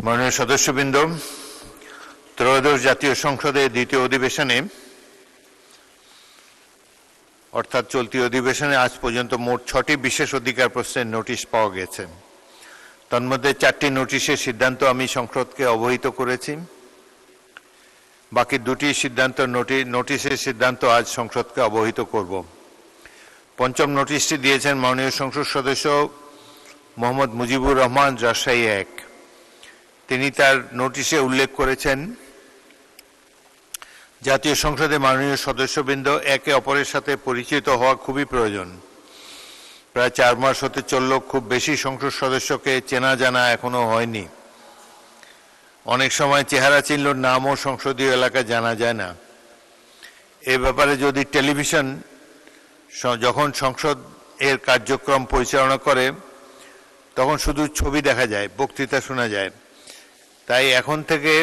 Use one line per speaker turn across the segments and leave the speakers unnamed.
মাননীয় সদস্যবৃন্দ, ত্রয়োদশ জাতীয় সংসদের দ্বিতীয় অধিবেশনে অর্থাৎ চলতি অধিবেশনে আজ পর্যন্ত মোট 6টি বিশেষ অধিকার প্রশ্নের নোটিশ পাওয়া গেছে। তন্মধ্যে 4টি নোটিশের সিদ্ধান্ত আমি সংসদকে অবহিত করেছি। বাকি 2টি নোটিশের সিদ্ধান্ত আজ সংসদকে অবহিত করব। পঞ্চম নোটিশটি দিয়েছেন মাননীয় সংসদ সদস্য মোহাম্মদ মুজিবুর রহমান, রাজশাহী 1। তিনি তার নোটিশে উল্লেখ করেছেন, জাতীয় সংসদে মাননীয় সদস্যবৃন্দ একে অপরের সাথে পরিচিত হওয়া খুবই প্রয়োজন। প্রায় 4 মাস হতে চলল, খুব বেশি সংসদ সদস্যকে চেনা জানা এখনো হয়নি। অনেক সময় চেহারা চিহ্নর নাম ও সংসদীয় এলাকা জানা যায় না। এ ব্যাপারে যদি টেলিভিশন যখন সংসদ এর কার্যক্রম পরিচালনা করে তখন শুধু ছবি দেখা যায়, বক্তৃতা শোনা যায়। তাই এখন থেকে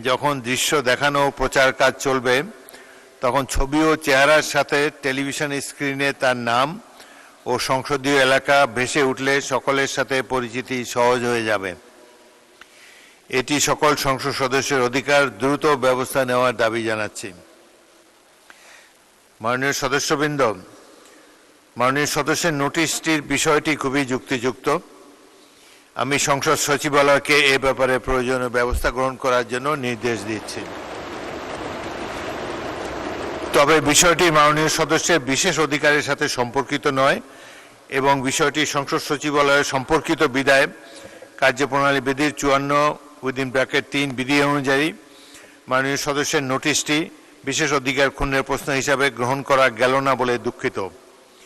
যখন দৃশ্য দেখানো প্রচার কাজ চলবে তখন ছবি ও চেহারার সাথে টেলিভিশন স্ক্রিনে তার নাম ও সংসদীয় এলাকা ভেসে উঠলে সকলের সাথে পরিচিতি সহজ হয়ে যাবে। এটি সকল সংসদ সদস্যের অধিকার। দ্রুত ব্যবস্থা নেওয়ার দাবি জানাচ্ছি। মাননীয় সদস্যবৃন্দ, মাননীয় সদস্যের নোটিশটির বিষয়টি খুবই যুক্তিযুক্ত। আমি সংসদ সচিবালয়কে এ ব্যাপারে প্রয়োজনীয় ব্যবস্থা গ্রহণ করার জন্য নির্দেশ দিচ্ছি। তবে বিষয়টি মাননীয় সদস্যের বিশেষ অধিকারের সাথে সম্পর্কিত নয় এবং বিষয়টি সংসদ সচিবালয়ের সম্পর্কিত বিধায় কার্যপ্রণালী বিধির 54(3) বিধি অনুযায়ী মাননীয় সদস্যের নোটিশটি বিশেষ অধিকার ক্ষুণ্ণের প্রশ্ন হিসাবে গ্রহণ করা গেল না বলে দুঃখিত।